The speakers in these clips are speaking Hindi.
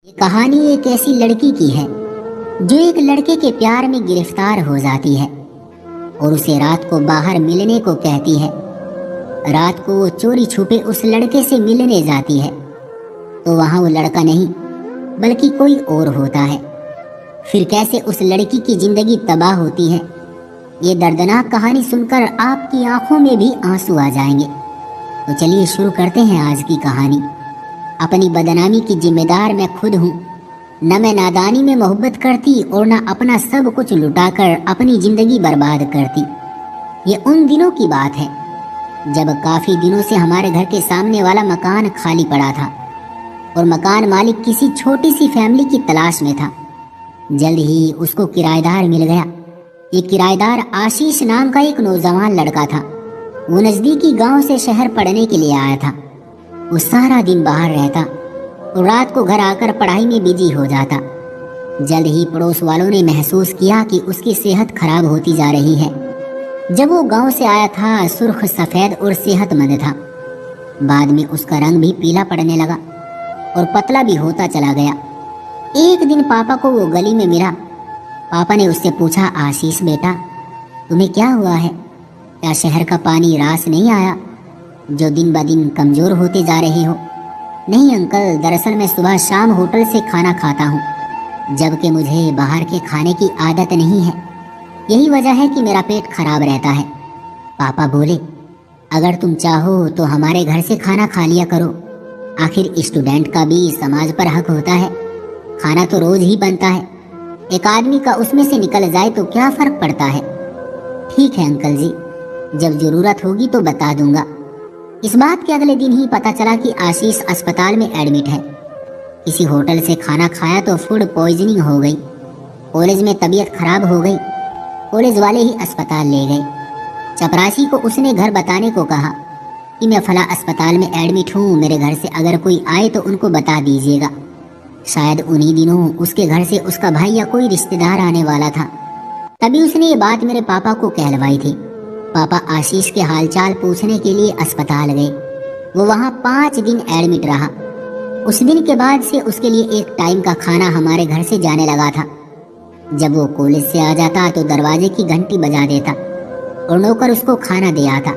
ये कहानी एक ऐसी लड़की की है जो एक लड़के के प्यार में गिरफ्तार हो जाती है और उसे रात को बाहर मिलने को कहती है। रात को वो चोरी छुपे उस लड़के से मिलने जाती है तो वहां वो लड़का नहीं बल्कि कोई और होता है। फिर कैसे उस लड़की की जिंदगी तबाह होती है, ये दर्दनाक कहानी सुनकर आपकी आंखों में भी आंसू आ जाएंगे। तो चलिए शुरू करते हैं आज की कहानी। अपनी बदनामी की जिम्मेदार मैं खुद हूँ। न मैं नादानी में मोहब्बत करती और न अपना सब कुछ लुटाकर अपनी जिंदगी बर्बाद करती। ये उन दिनों की बात है जब काफी दिनों से हमारे घर के सामने वाला मकान खाली पड़ा था और मकान मालिक किसी छोटी सी फैमिली की तलाश में था। जल्द ही उसको किराएदार मिल गया। ये किराएदार आशीष नाम का एक नौजवान लड़का था। वो नजदीकी गांव से शहर पढ़ने के लिए आया था। वो सारा दिन बाहर रहता और रात को घर आकर पढ़ाई में बिजी हो जाता। जल्द ही पड़ोस वालों ने महसूस किया कि उसकी सेहत खराब होती जा रही है। जब वो गांव से आया था सुर्ख सफेद और सेहतमंद था। बाद में उसका रंग भी पीला पड़ने लगा और पतला भी होता चला गया। एक दिन पापा को वो गली में मिला। पापा ने उससे पूछा, आशीष बेटा तुम्हें क्या हुआ है? क्या शहर का पानी रास नहीं आया जो दिन ब दिन कमजोर होते जा रहे हो? नहीं अंकल, दरअसल मैं सुबह शाम होटल से खाना खाता हूँ जबकि मुझे बाहर के खाने की आदत नहीं है। यही वजह है कि मेरा पेट खराब रहता है। पापा बोले, अगर तुम चाहो तो हमारे घर से खाना खा लिया करो। आखिर स्टूडेंट का भी समाज पर हक होता है। खाना तो रोज ही बनता है, एक आदमी का उसमें से निकल जाए तो क्या फर्क पड़ता है। ठीक है अंकल जी, जब जरूरत होगी तो बता दूंगा। इस बात के अगले दिन ही पता चला कि आशीष अस्पताल में एडमिट है। किसी होटल से खाना खाया तो फूड पॉइजनिंग हो गई। कॉलेज में तबीयत खराब हो गई। कॉलेज वाले ही अस्पताल ले गए। चपरासी को उसने घर बताने को कहा कि मैं फला अस्पताल में एडमिट हूँ, मेरे घर से अगर कोई आए तो उनको बता दीजिएगा। शायद उन्हीं दिनों उसके घर से उसका भाई या कोई रिश्तेदार आने वाला था। तभी उसने ये बात मेरे पापा को कहलवाई थी। पापा आशीष के हालचाल पूछने के लिए अस्पताल गए। वो वहाँ 5 दिन एडमिट रहा। उस दिन के बाद से उसके लिए एक टाइम का खाना हमारे घर से जाने लगा था। जब वो कॉलेज से आ जाता तो दरवाजे की घंटी बजा देता और नौकर उसको खाना दे आता।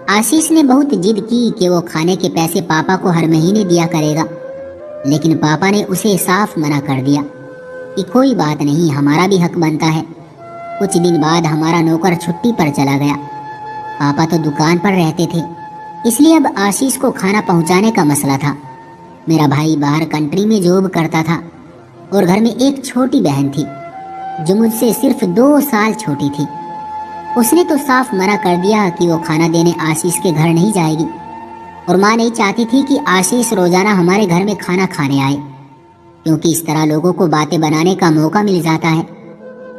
आशीष ने बहुत जिद की कि वो खाने के पैसे पापा को हर महीने दिया करेगा, लेकिन पापा ने उसे साफ मना कर दिया कि कोई बात नहीं, हमारा भी हक बनता है। कुछ दिन बाद हमारा नौकर छुट्टी पर चला गया। पापा तो दुकान पर रहते थे, इसलिए अब आशीष को खाना पहुंचाने का मसला था। मेरा भाई बाहर कंट्री में जॉब करता था और घर में एक छोटी बहन थी जो मुझसे सिर्फ 2 साल छोटी थी। उसने तो साफ मना कर दिया कि वो खाना देने आशीष के घर नहीं जाएगी और माँ नहीं चाहती थी कि आशीष रोजाना हमारे घर में खाना खाने आए, क्योंकि इस तरह लोगों को बातें बनाने का मौका मिल जाता है।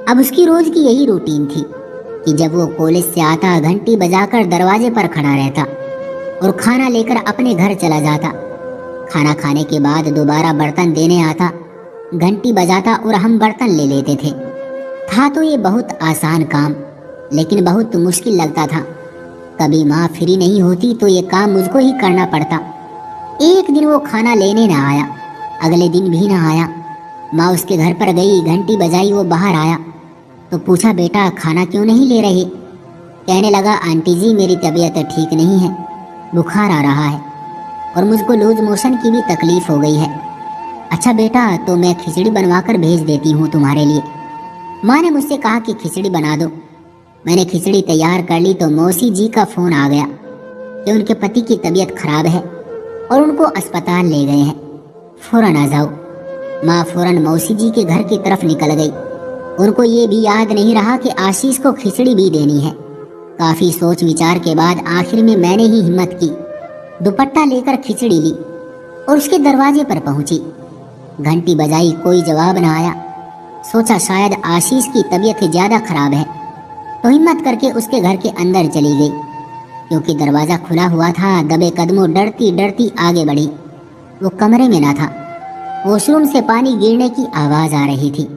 अब उसकी रोज की यही रूटीन थी कि जब वो कॉलेज से आता घंटी बजाकर दरवाजे पर खड़ा रहता और खाना लेकर अपने घर चला जाता। खाना खाने के बाद दोबारा बर्तन देने आता, घंटी बजाता और हम बर्तन ले लेते थे। था तो ये बहुत आसान काम, लेकिन बहुत मुश्किल लगता था। कभी माँ फ्री नहीं होती तो ये काम मुझको ही करना पड़ता। एक दिन वो खाना लेने ना आया, अगले दिन भी ना आया। माँ उसके घर पर गई, घंटी बजाई, वो बाहर आया तो पूछा, बेटा खाना क्यों नहीं ले रहे? कहने लगा, आंटी जी मेरी तबीयत ठीक नहीं है, बुखार आ रहा है और मुझको लूज मोशन की भी तकलीफ हो गई है। अच्छा बेटा, तो मैं खिचड़ी बनवाकर भेज देती हूँ तुम्हारे लिए। माँ ने मुझसे कहा कि खिचड़ी बना दो। मैंने खिचड़ी तैयार कर ली तो मौसी जी का फोन आ गया कि उनके पति की तबीयत खराब है और उनको अस्पताल ले गए हैं, फौरन आ जाओ। माँ फौरन मौसी जी के घर की तरफ निकल गई। उनको ये भी याद नहीं रहा कि आशीष को खिचड़ी भी देनी है। काफी सोच विचार के बाद आखिर में मैंने ही हिम्मत की, दुपट्टा लेकर खिचड़ी ली और उसके दरवाजे पर पहुंची। घंटी बजाई, कोई जवाब न आया। सोचा शायद आशीष की तबीयत ज्यादा खराब है, तो हिम्मत करके उसके घर के अंदर चली गई। क्योंकि दरवाजा खुला हुआ था, दबे कदमों डरती डरती आगे बढ़ी। वो कमरे में ना था। वॉशरूम से पानी गिरने की आवाज आ रही थी।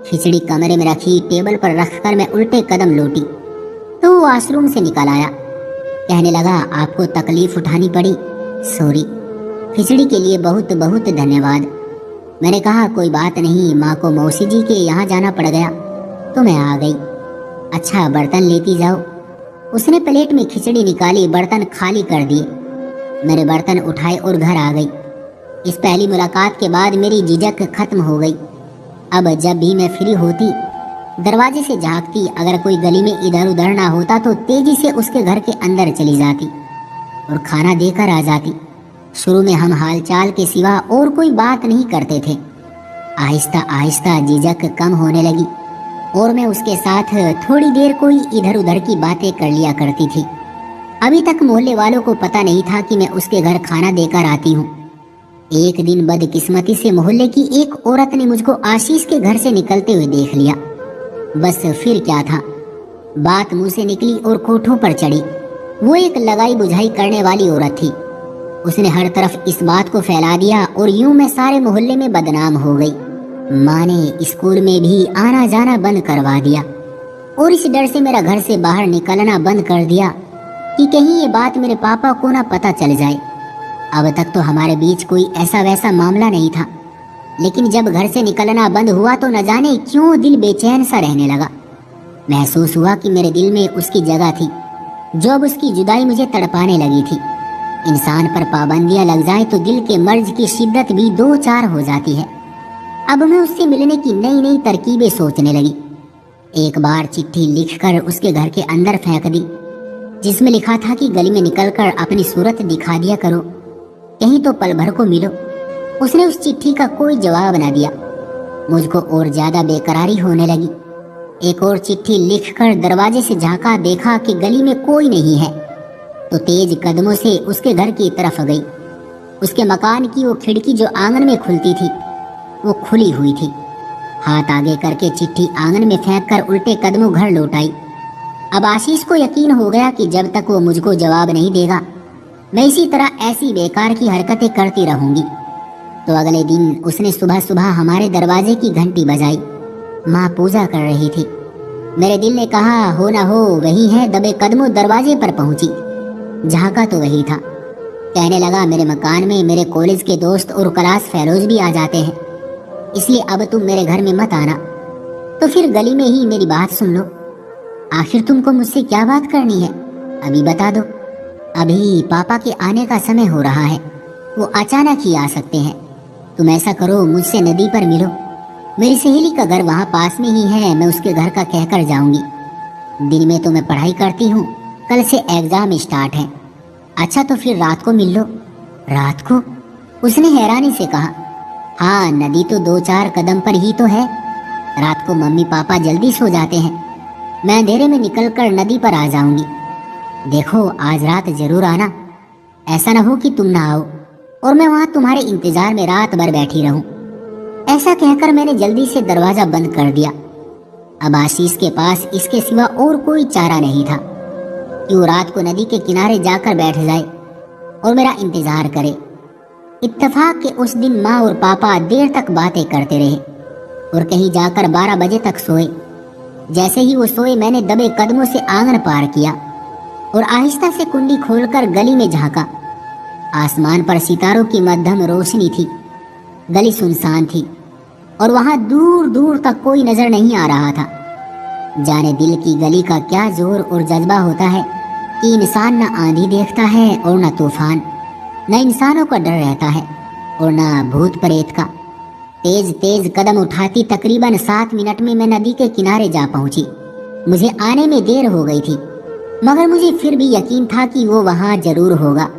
खिचड़ी कमरे में रखी, टेबल पर रखकर मैं उल्टे कदम लौटी तो वो वॉशरूम से निकल आया। कहने लगा, आपको तकलीफ उठानी पड़ी, सॉरी। खिचड़ी के लिए बहुत बहुत धन्यवाद। मैंने कहा कोई बात नहीं, माँ को मौसी जी के यहाँ जाना पड़ गया तो मैं आ गई। अच्छा बर्तन लेती जाओ। उसने प्लेट में खिचड़ी निकाली, बर्तन खाली कर दिए। मैंने बर्तन उठाए और घर आ गई। इस पहली मुलाकात के बाद मेरी झिझक खत्म हो गई। अब जब भी मैं फ्री होती दरवाजे से झांकती, अगर कोई गली में इधर उधर ना होता तो तेजी से उसके घर के अंदर चली जाती और खाना देकर आ जाती। शुरू में हम हालचाल के सिवा और कोई बात नहीं करते थे। आहिस्ता आहिस्ता झिझक कम होने लगी और मैं उसके साथ थोड़ी देर कोई इधर उधर की बातें कर लिया करती थी। अभी तक मोहल्ले वालों को पता नहीं था कि मैं उसके घर खाना देकर आती हूँ। एक दिन बदकिस्मती से मोहल्ले की एक औरत ने मुझको आशीष के घर से निकलते हुए देख लिया। बस फिर क्या था, बात मुंह से निकली और कोठों पर चढ़ी। वो एक लगाई बुझाई करने वाली औरत थी। उसने हर तरफ इस बात को फैला दिया और यूं मैं सारे मोहल्ले में बदनाम हो गई। माँ ने स्कूल में भी आना जाना बंद करवा दिया और इस डर से मेरा घर से बाहर निकलना बंद कर दिया कि कहीं ये बात मेरे पापा को ना पता चल जाए। अब तक तो हमारे बीच कोई ऐसा वैसा मामला नहीं था, लेकिन जब घर से निकलना बंद हुआ तो न जाने क्यों दिल बेचैन सा रहने लगा। महसूस हुआ कि मेरे दिल में उसकी जगह थी, जो अब उसकी जुदाई मुझे तड़पाने लगी थी। इंसान पर पाबंदियां लग जाए तो दिल के मर्ज की शिद्दत भी 2-4 हो जाती है। अब मैं उससे मिलने की नई नई तरकीबें सोचने लगी। एक बार चिट्ठी लिखकर उसके घर के अंदर फेंक दी, जिसमें लिखा था कि गली में निकलकर अपनी सूरत दिखा दिया करो, कहीं तो पल भर को मिलो। उसने उस चिट्ठी का कोई जवाब न दिया। मुझको और ज्यादा बेकरारी होने लगी। एक और चिट्ठी लिखकर दरवाजे से झांका, देखा कि गली में कोई नहीं है तो तेज कदमों से उसके घर की तरफ गई। उसके मकान की वो खिड़की जो आंगन में खुलती थी वो खुली हुई थी। हाथ आगे करके चिट्ठी आंगन में फेंककर उल्टे कदमों घर लौट आई। अब आशीष को यकीन हो गया कि जब तक वो मुझको जवाब नहीं देगा मैं इसी तरह ऐसी बेकार की हरकतें करती रहूंगी। तो अगले दिन उसने सुबह सुबह हमारे दरवाजे की घंटी बजाई। माँ पूजा कर रही थी। मेरे दिल ने कहा हो ना हो वही है, दबे कदमों दरवाजे पर पहुंची। झांका तो वही था। कहने लगा मेरे मकान में मेरे कॉलेज के दोस्त और क्लास फेलोज भी आ जाते हैं, इसलिए अब तुम मेरे घर में मत आना। तो फिर गली में ही मेरी बात सुन लो। आखिर तुमको मुझसे क्या बात करनी है, अभी बता दो। अभी पापा के आने का समय हो रहा है, वो अचानक ही आ सकते हैं। तुम ऐसा करो, मुझसे नदी पर मिलो। मेरी सहेली का घर वहाँ पास में ही है, मैं उसके घर का कहकर जाऊंगी। दिन में तो मैं पढ़ाई करती हूँ, कल से एग्जाम स्टार्ट है। अच्छा तो फिर रात को मिल लो। रात को? उसने हैरानी से कहा। हाँ, नदी तो 2-4 कदम पर ही तो है। रात को मम्मी पापा जल्दी सो जाते हैं, मैं अंधेरे में निकलकर नदी पर आ जाऊंगी। देखो आज रात जरूर आना, ऐसा ना हो कि तुम ना आओ और मैं वहां तुम्हारे इंतजार में रात भर बैठी रहूं। ऐसा कहकर मैंने जल्दी से दरवाजा बंद कर दिया। अब आशीष के पास इसके सिवा और कोई चारा नहीं था कि वो रात को नदी के किनारे जाकर बैठ जाए और मेरा इंतजार करे। इत्तेफाक के उस दिन माँ और पापा देर तक बातें करते रहे और कहीं जाकर 12 बजे तक सोए। जैसे ही वो सोए मैंने दबे कदमों से आंगन पार किया और आहिस्ता से कुंडी खोलकर गली में झांका। आसमान पर सितारों की मध्यम रोशनी थी। गली सुनसान थी और वहां दूर दूर तक कोई नजर नहीं आ रहा था। जाने दिल की गली का क्या जोर और जज्बा होता है कि इंसान न आंधी देखता है और न तूफान, न इंसानों का डर रहता है और न भूत प्रेत का। तेज तेज कदम उठाती तकरीबन 7 मिनट में मैं नदी के किनारे जा पहुंची। मुझे आने में देर हो गई थी, मगर मुझे फिर भी यकीन था कि वो वहां जरूर होगा।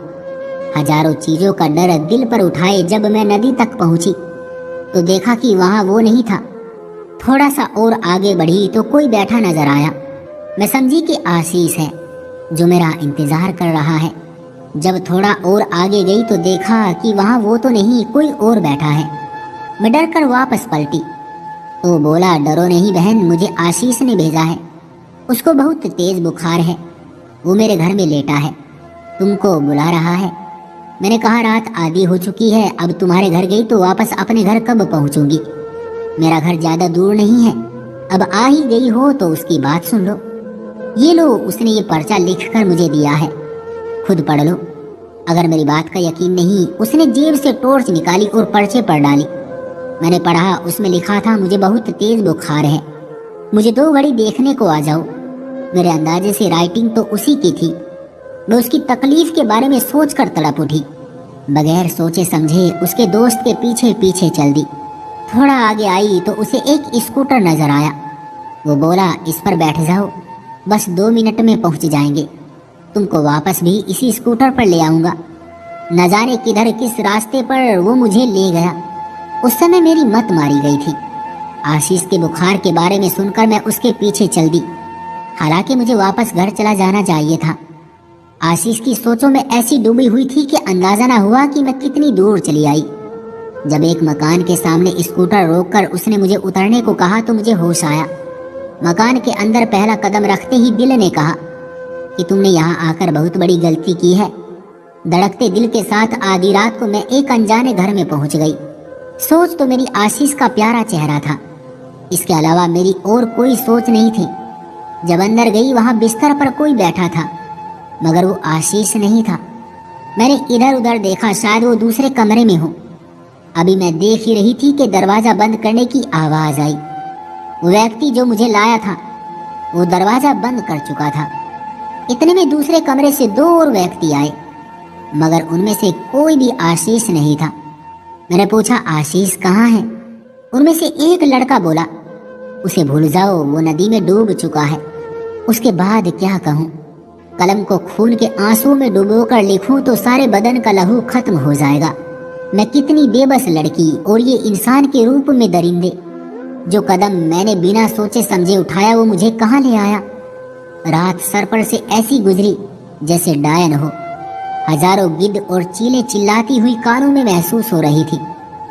हजारों चीजों का डर दिल पर उठाए जब मैं नदी तक पहुंची तो देखा कि वहां वो नहीं था। थोड़ा सा और आगे बढ़ी तो कोई बैठा नजर आया। मैं समझी कि आशीष है जो मेरा इंतजार कर रहा है। जब थोड़ा और आगे गई तो देखा कि वहां वो तो नहीं, कोई और बैठा है। मैं डर कर वापस पलटी तो बोला डरो नहीं बहन, मुझे आशीष ने भेजा है। उसको बहुत तेज बुखार है, वो मेरे घर में लेटा है, तुमको बुला रहा है। मैंने कहा रात आधी हो चुकी है, अब तुम्हारे घर गई तो वापस अपने घर कब पहुंचूंगी। मेरा घर ज्यादा दूर नहीं है, अब आ ही गई हो तो उसकी बात सुन लो। ये लो, उसने ये पर्चा लिखकर मुझे दिया है, खुद पढ़ लो। अगर मेरी बात का यकीन नहीं, उसने जेब से टॉर्च निकाली और पर्चे पर डाली। मैंने पढ़ा, उसमें लिखा था मुझे बहुत तेज बुखार है, मुझे 2 घड़ी देखने को आ जाओ। मेरे अंदाजे से राइटिंग तो उसी की थी। मैं उसकी तकलीफ के बारे में सोचकर तड़प उठी। बगैर सोचे समझे उसके दोस्त के पीछे पीछे चल दी। थोड़ा आगे आई तो उसे एक स्कूटर नजर आया। वो बोला, इस पर बैठ जाओ, बस 2 मिनट में पहुंच जाएंगे। तुमको वापस भी इसी स्कूटर पर ले आऊंगा। न जाने किधर किस रास्ते पर वो मुझे ले गया। उस समय मेरी मत मारी गई थी। आशीष के बुखार के बारे में सुनकर मैं उसके पीछे चल दी। हालांकि मुझे वापस घर चला जाना चाहिए था। आशीष की सोचों में ऐसी डूबी हुई थी कि अंदाजा न हुआ कि मैं कितनी दूर चली आई। जब एक मकान के सामने स्कूटर रोककर उसने मुझे उतरने को कहा तो मुझे होश आया। मकान के अंदर पहला कदम रखते ही दिल ने कहा कि तुमने यहाँ आकर बहुत बड़ी गलती की है। धड़कते दिल के साथ आधी रात को मैं एक अनजाने घर में पहुंच गई। सोच तो मेरी आशीष का प्यारा चेहरा था, इसके अलावा मेरी और कोई सोच नहीं थी। जब अंदर गई वहां बिस्तर पर कोई बैठा था, मगर वो आशीष नहीं था। मैंने इधर उधर देखा, शायद वो दूसरे कमरे में हो। अभी मैं देख ही रही थी कि दरवाजा बंद करने की आवाज आई। वो व्यक्ति जो मुझे लाया था वो दरवाजा बंद कर चुका था। इतने में दूसरे कमरे से 2 और व्यक्ति आए, मगर उनमें से कोई भी आशीष नहीं था। मैंने पूछा, आशीष कहाँ है? उनमें से एक लड़का बोला, उसे भूल जाओ, वो नदी में डूब चुका है। उसके बाद क्या कहूँ? कलम को खून के आंसू में डुबोकर लिखूं तो सारे बदन का लहू खत्म हो जाएगा। मैं कितनी बेबस लड़की, और ये इंसान के रूप में दरिंदे। जो कदम मैंने बिना सोचे समझे उठाया वो मुझे कहाँ ले आया। रात सर पर से ऐसी गुजरी जैसे डायन हो। हजारों गिद्ध और चीलें चिल्लाती हुई कानों में महसूस हो रही थी।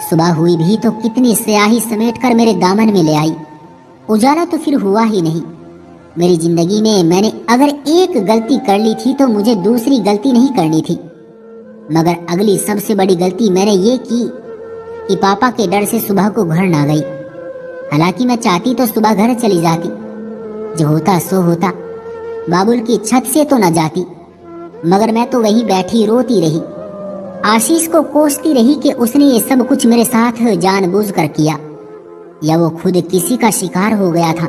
सुबह हुई भी तो कितनी स्याही समेटकर मेरे दामन में ले आई। उजाला तो फिर हुआ ही नहीं। मेरी जिंदगी में मैंने अगर एक गलती कर ली थी तो मुझे दूसरी गलती नहीं करनी थी। मगर अगली सबसे बड़ी गलती मैंने ये की कि पापा के डर से सुबह को घर ना गई। हालांकि मैं चाहती तो सुबह घर चली जाती, जो होता सो होता। बाबुल की छत से तो न जाती, मगर मैं तो वहीं बैठी रोती रही। आशीष को कोसती रही कि उसने ये सब कुछ मेरे साथ जानबूझकर किया, या वो खुद किसी का शिकार हो गया था।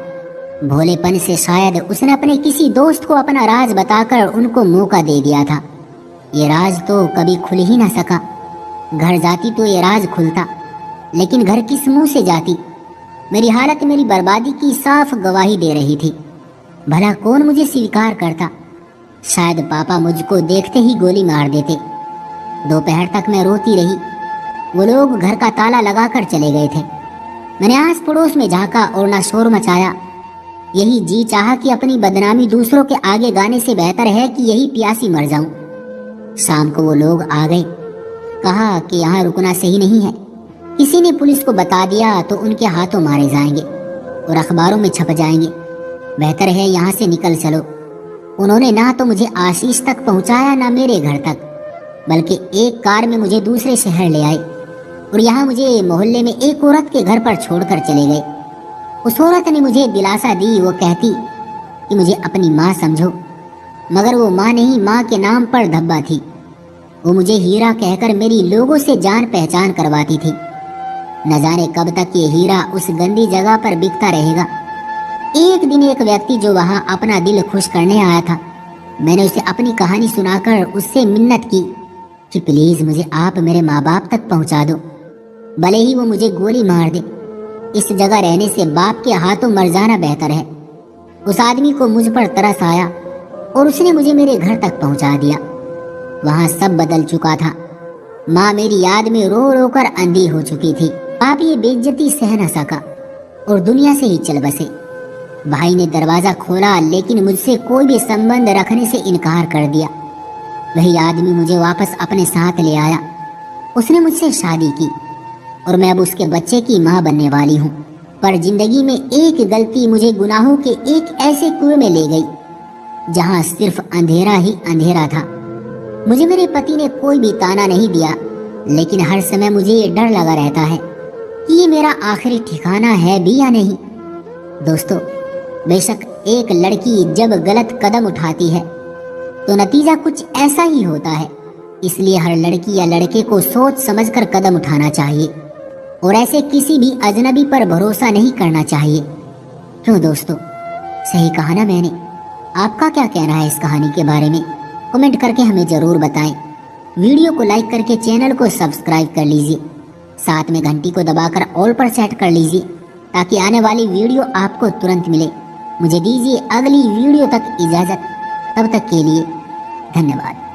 भोलेपन से शायद उसने अपने किसी दोस्त को अपना राज बताकर उनको मौका दे दिया था। ये राज तो कभी खुल ही ना सका। घर जाती तो ये राज खुलता, लेकिन घर किस मुंह से जाती? मेरी हालत मेरी बर्बादी की साफ गवाही दे रही थी। भला कौन मुझे स्वीकार करता? शायद पापा मुझको देखते ही गोली मार देते। दोपहर तक मैं रोती रही। वो लोग घर का ताला लगाकर चले गए थे। मैंने आस पड़ोस में झांका और ना शोर मचाया। यही जी चाहा कि अपनी बदनामी दूसरों के आगे गाने से बेहतर है कि यही प्यासी मर जाऊं। शाम को वो लोग आ गए। कहा कि यहाँ रुकना सही नहीं है। किसी ने पुलिस को बता दिया तो उनके हाथों मारे जाएंगे और अखबारों में छप जाएंगे। बेहतर है यहाँ से निकल चलो। उन्होंने ना तो मुझे आशीष तक पहुँचाया ना मेरे घर तक, बल्कि एक कार में मुझे दूसरे शहर ले आए और यहाँ मुझे मोहल्ले में एक औरत के घर पर छोड़कर चले गए। उस औरत ने मुझे दिलासा दी। वो कहती कि मुझे अपनी माँ समझो, मगर वो माँ नहीं, माँ के नाम पर धब्बा थी। वो मुझे हीरा कहकर मेरी लोगों से जान पहचान करवाती थी। न जाने कब तक ये हीरा उस गंदी जगह पर बिकता रहेगा। एक दिन एक व्यक्ति जो वहां अपना दिल खुश करने आया था, मैंने उसे अपनी कहानी सुनाकर उससे मिन्नत की कि प्लीज मुझे आप मेरे माँ बाप तक पहुंचा दो, भले ही वो मुझे गोली मार दे। इस जगह रहने से बाप के हाथों मर जाना बेहतर है। उस आदमी को मुझ पर तरस आया और उसने मुझे मेरे घर तक पहुंचा दिया। वहां सब बदल चुका था। माँ मेरी याद में रो रो कर अंधी हो चुकी थी। बाप ये बेइज्जती सह न सका और दुनिया से ही चल बसे। भाई ने दरवाजा खोला, लेकिन मुझसे कोई भी संबंध रखने से इनकार कर दिया। वही आदमी मुझे वापस अपने साथ ले आया। उसने मुझसे शादी की और मैं अब उसके बच्चे की माँ बनने वाली हूँ। पर जिंदगी में एक गलती मुझे गुनाहों के एक ऐसे कुएं में ले गई जहाँ सिर्फ अंधेरा ही अंधेरा था। मुझे मेरे पति ने कोई भी ताना नहीं दिया, लेकिन हर समय मुझे ये डर लगा रहता है कि ये मेरा आखिरी ठिकाना है भी या नहीं। दोस्तों, बेशक एक लड़की जब गलत कदम उठाती है तो नतीजा कुछ ऐसा ही होता है। इसलिए हर लड़की या लड़के को सोच समझकर कदम उठाना चाहिए। और ऐसे किसी भी अजनबी पर भरोसा नहीं करना चाहिए। क्यों दोस्तों, सही कहा ना मैंने? आपका क्या कहना है इस कहानी के बारे में? कमेंट करके हमें ज़रूर बताएं। वीडियो को लाइक करके चैनल को सब्सक्राइब कर लीजिए, साथ में घंटी को दबाकर ऑल पर सेट कर लीजिए ताकि आने वाली वीडियो आपको तुरंत मिले। मुझे दीजिए अगली वीडियो तक इजाज़त, तब तक के लिए धन्यवाद।